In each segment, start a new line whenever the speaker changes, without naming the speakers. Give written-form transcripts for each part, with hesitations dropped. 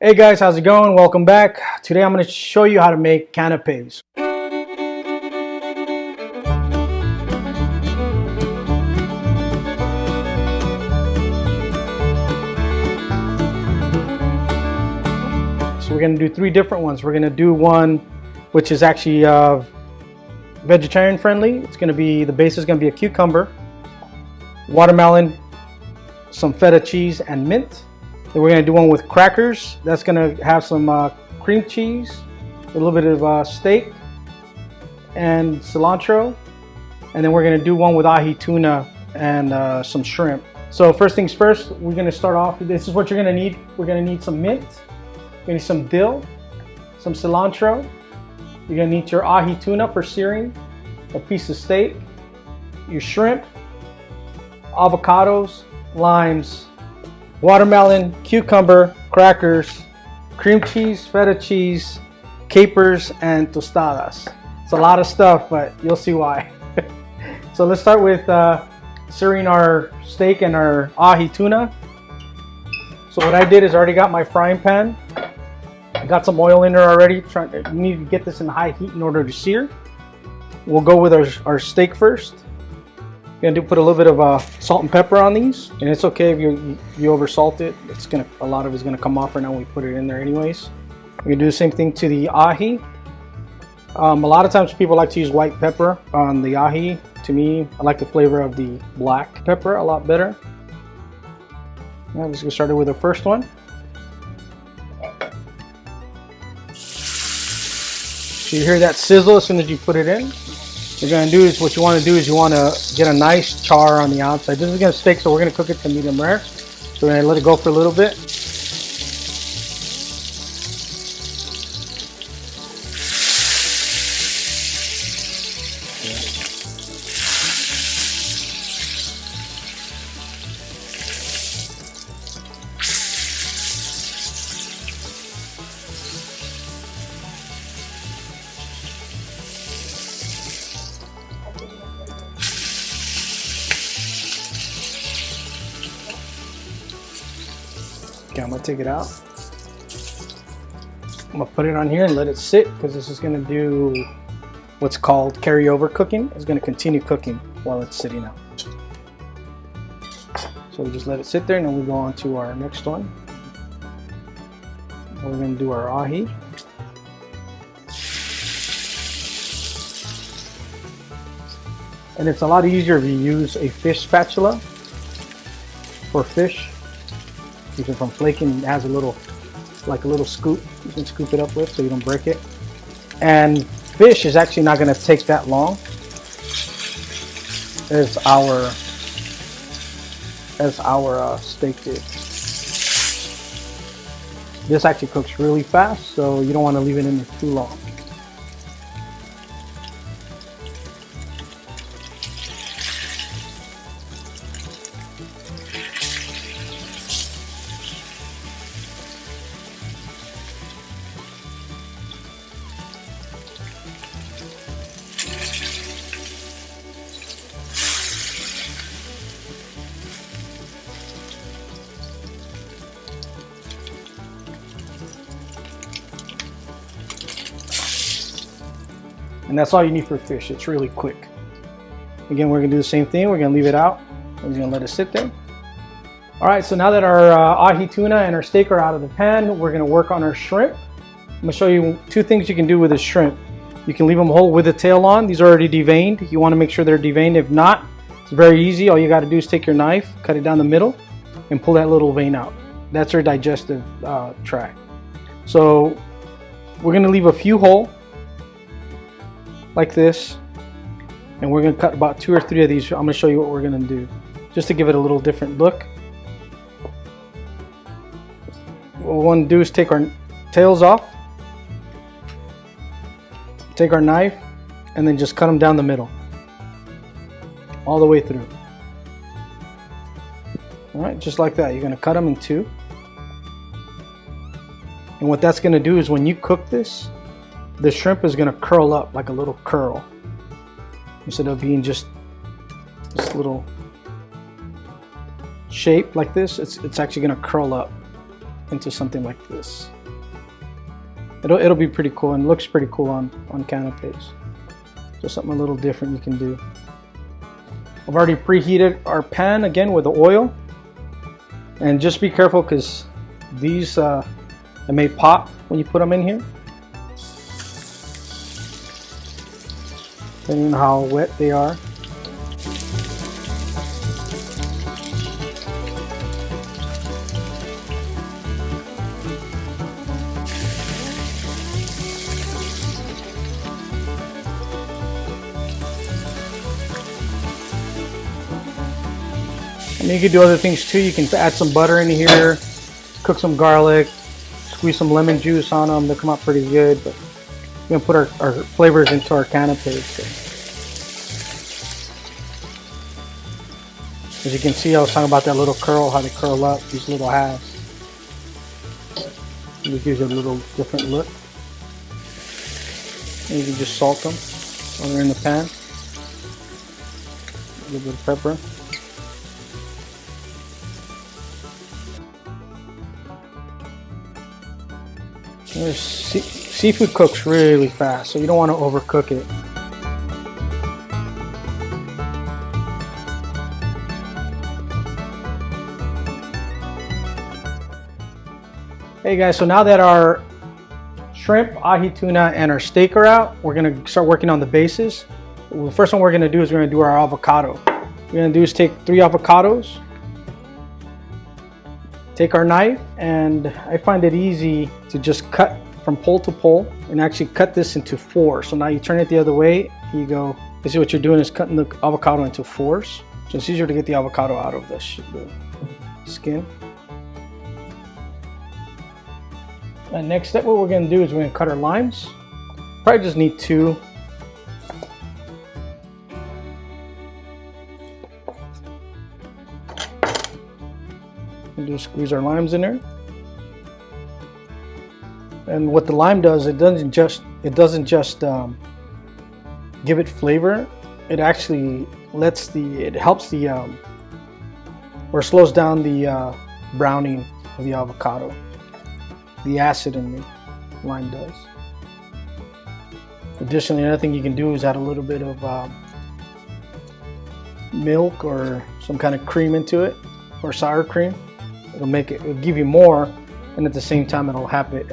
Hey guys, how's it going? Welcome back. Today I'm going to show you how to make canapes. So we're going to do three different ones. We're going to do one which is actually vegetarian friendly. It's going to be, the base is going to be a cucumber, watermelon, some feta cheese, and mint. Then we're going to do one with crackers. That's going to have some cream cheese, a little bit of steak, and cilantro. And then we're going to do one with ahi tuna and some shrimp. So first things first, we're going to start off. This is what you're going to need. We're going to need some mint. You're going to need some dill, some cilantro. You're going to need your ahi tuna for searing, a piece of steak, your shrimp, avocados, limes, watermelon, cucumber, crackers, cream cheese, feta cheese, capers, and tostadas. It's a lot of stuff, but you'll see why. So let's start with searing our steak and our ahi tuna. So what I did is I already got my frying pan. I got some oil in there already. You need to get this in high heat in order to sear. We'll go with our steak first. We're gonna put a little bit of salt and pepper on these, and it's okay if you over salt it. A lot of it's gonna come off right now when we put it in there anyways. We're gonna do the same thing to the ahi. A lot of times people like to use white pepper on the ahi. To me, I like the flavor of the black pepper a lot better. Let's get started with the first one. So you hear that sizzle as soon as you put it in. What you're going to do is, you want to get a nice char on the outside. This is going to steak, so we're going to cook it to medium rare. So we're going to let it go for a little bit. Okay, I'm gonna take it out. I'm gonna put it on here and let it sit, because this is gonna do what's called carryover cooking. It's gonna continue cooking while it's sitting out. So we just let it sit there, and then we go on to our next one. We're gonna do our ahi. And it's a lot easier if you use a fish spatula for fish. Keeps it from flaking. It has a little scoop you can scoop it up with so you don't break it. And fish is actually not going to take that long as our steak did. This actually cooks really fast, so you don't want to leave it in there too long. And that's all you need for fish. It's really quick. Again, we're gonna do the same thing. We're gonna leave it out. We're just gonna let it sit there. All right, so now that our ahi tuna and our steak are out of the pan, we're gonna work on our shrimp. I'm gonna show you two things you can do with the shrimp. You can leave them whole with the tail on. These are already deveined. You wanna make sure they're deveined. If not, it's very easy. All you gotta do is take your knife, cut it down the middle, and pull that little vein out. That's our digestive tract. So we're gonna leave a few whole, like this, and we're going to cut about 2 or 3 of these. I'm going to show you what we're going to do just to give it a little different look. What we want to do is take our tails off, take our knife, and then just cut them down the middle all the way through. All right, just like that. You're going to cut them in 2, and what that's going to do is when you cook this, the shrimp is going to curl up like a little curl instead of being just this little shape like this. It's actually going to curl up. into something like this. It'll be pretty cool and looks pretty cool on canapes. Just something a little different you can do. I've already preheated our pan again with the oil, and just be careful because these they may pop when you put them in here, depending on how wet they are. And you can do other things too. You can add some butter in here, cook some garlic, squeeze some lemon juice on them. They'll come out pretty good. But we're gonna put our flavors into our canapes. So. As you can see, I was talking about that little curl, how they curl up, these little halves. It gives you a little different look. And you can just salt them while they're in the pan. A little bit of pepper. Seafood cooks really fast, so you don't want to overcook it. Hey guys, so now that our shrimp, ahi tuna, and our steak are out, we're going to start working on the bases. The first one we're going to do is we're going to do our avocado. What we're going to do is take 3 avocados, take our knife, and I find it easy to just cut from pole to pole and actually cut this into 4. So now you turn it the other way, you go, you see what you're doing is cutting the avocado into 4s. So it's easier to get the avocado out of the skin. And next step, what we're going to do is we're going to cut our limes. Probably just need 2. We'll just squeeze our limes in there. And what the lime does, it doesn't just give it flavor. It actually helps or slows down the browning of the avocado. The acid in the lime does. Additionally, another thing you can do is add a little bit of milk or some kind of cream into it, or sour cream. It'll give you more, and at the same time it'll help it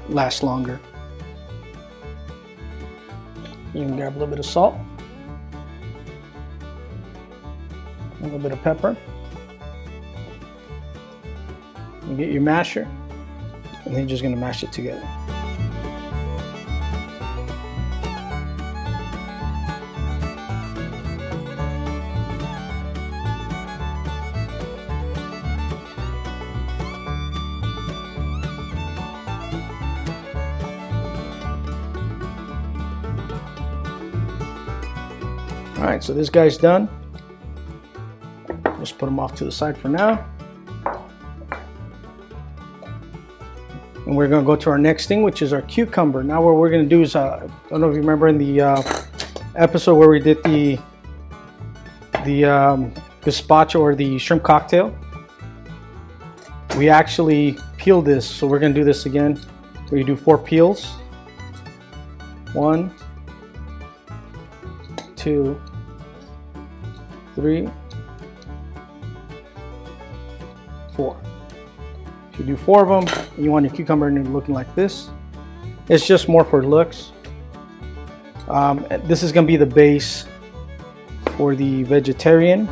last longer. You can grab a little bit of salt, a little bit of pepper. You get your masher, and then you're just going to mash it together. All right, so this guy's done. Just put him off to the side for now. And we're going to go to our next thing, which is our cucumber. Now what we're going to do is, I don't know if you remember in the episode where we did the gazpacho or the shrimp cocktail, we actually peeled this. So we're going to do this again. So you do 4 peels. 1, 2, 3, 4. If you do 4 of them, and you want your cucumber looking like this. It's just more for looks. This is going to be the base for the vegetarian.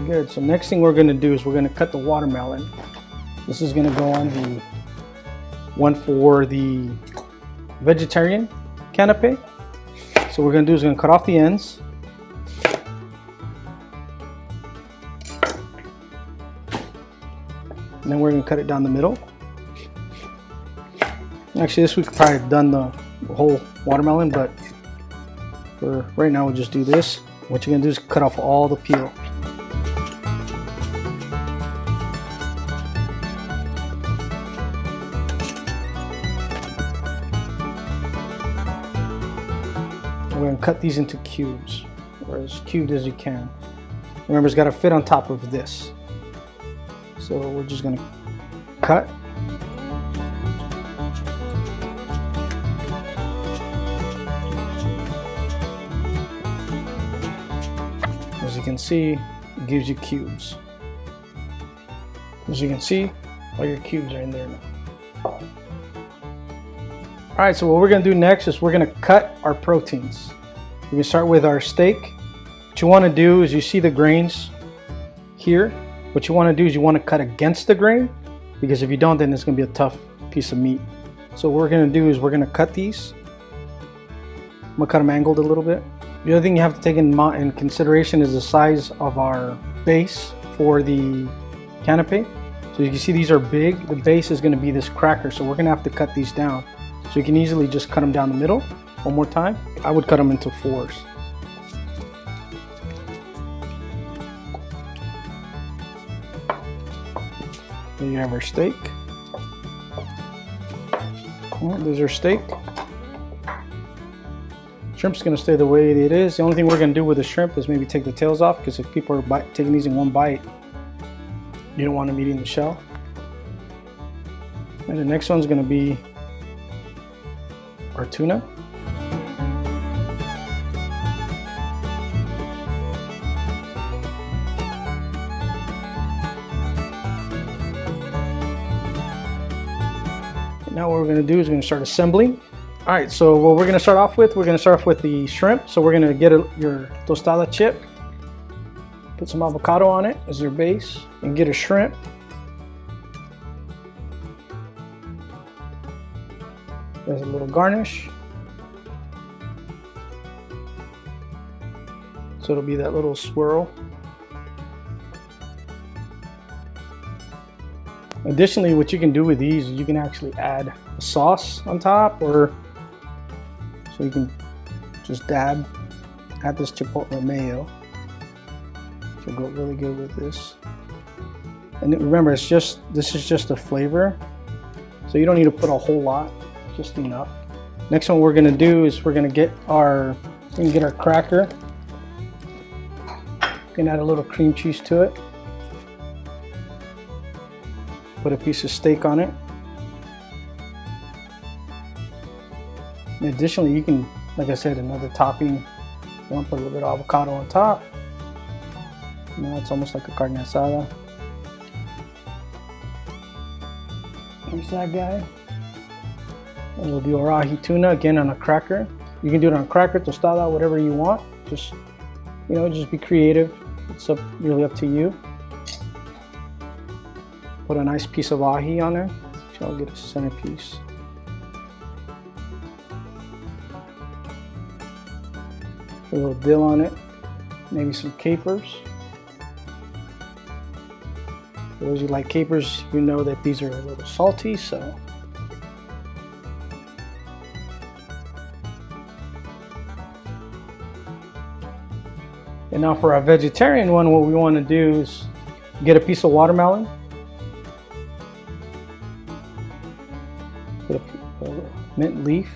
Good. So next thing we're going to do is we're going to cut the watermelon. This is going to go on the one for the vegetarian canape. So what we're going to do is we're going to cut off the ends. And then we're going to cut it down the middle. Actually, this we could probably have done the whole watermelon, but for right now we'll just do this. What you're going to do is cut off all the peel. We're going to cut these into cubes, or as cubed as you can. Remember, it's got to fit on top of this. So we're just going to cut. As you can see, it gives you cubes. As you can see, all your cubes are in there now. All right, so what we're gonna do next is we're gonna cut our proteins. We can start with our steak. What you wanna do is, you see the grains here. What you wanna do is you wanna cut against the grain, because if you don't, then it's gonna be a tough piece of meat. So what we're gonna do is we're gonna cut these. I'm gonna cut them angled a little bit. The other thing you have to take in consideration is the size of our base for the canapé. So you can see these are big. The base is gonna be this cracker, so we're gonna have to cut these down. So you can easily just cut them down the middle. One more time. I would cut them into 4s. There you have our steak. There's our steak. Shrimp's gonna stay the way it is. The only thing we're gonna do with the shrimp is maybe take the tails off, because if people are taking these in one bite, you don't want them eating the shell. And the next one's gonna be our tuna. Now what we're going to do is we're going to start assembling. All right, so what we're going to start off with, the shrimp. So we're going to get your tostada chip, put some avocado on it as your base, and get a shrimp. There's a little garnish. So it'll be that little swirl. Additionally, what you can do with these, you can actually add a sauce on top, or so you can just add this chipotle mayo. It'll go really good with this. And remember, this is just a flavor, so you don't need to put a whole lot, just enough. Next one we're gonna do is we're gonna get our cracker. You can add a little cream cheese to it. Put a piece of steak on it. And additionally, you can, like I said, another topping. You want to put a little bit of avocado on top. Now it's almost like a carne asada. There's that guy. And we'll do our ahi tuna again on a cracker. You can do it on a cracker, tostada, whatever you want. Just, just be creative. It's really up to you. Put a nice piece of ahi on there. So I'll get a centerpiece. A little dill on it. Maybe some capers. For those who like capers, you know that these are a little salty, so. And now for our vegetarian one, what we want to do is get a piece of watermelon. Put a mint leaf.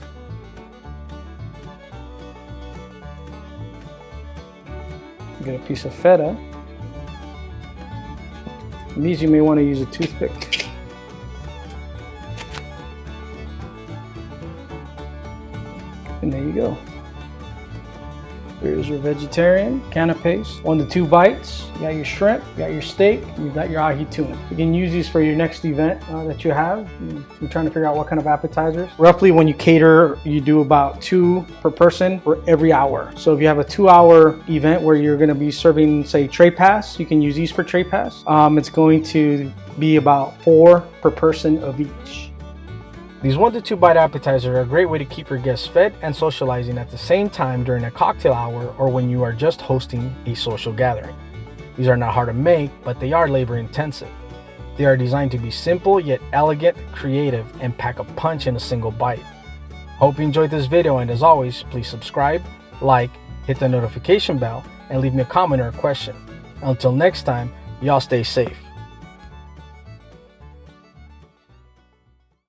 Get a piece of feta. And these you may want to use a toothpick. And there you go. Here's your vegetarian canapes. 1 to 2 bites. You got your shrimp, you got your steak, you got your ahi tuna. You can use these for your next event that you have. You're trying to figure out what kind of appetizers. Roughly when you cater, you do about 2 per person for every hour. So if you have a 2-hour event where you're gonna be serving, say, tray pass, you can use these for tray pass. It's going to be about 4 per person of each. These 1 to 2 bite appetizers are a great way to keep your guests fed and socializing at the same time during a cocktail hour or when you are just hosting a social gathering. These are not hard to make, but they are labor intensive. They are designed to be simple yet elegant, creative, and pack a punch in a single bite. Hope you enjoyed this video, and as always, please subscribe, like, hit the notification bell, and leave me a comment or a question. Until next time, y'all stay safe.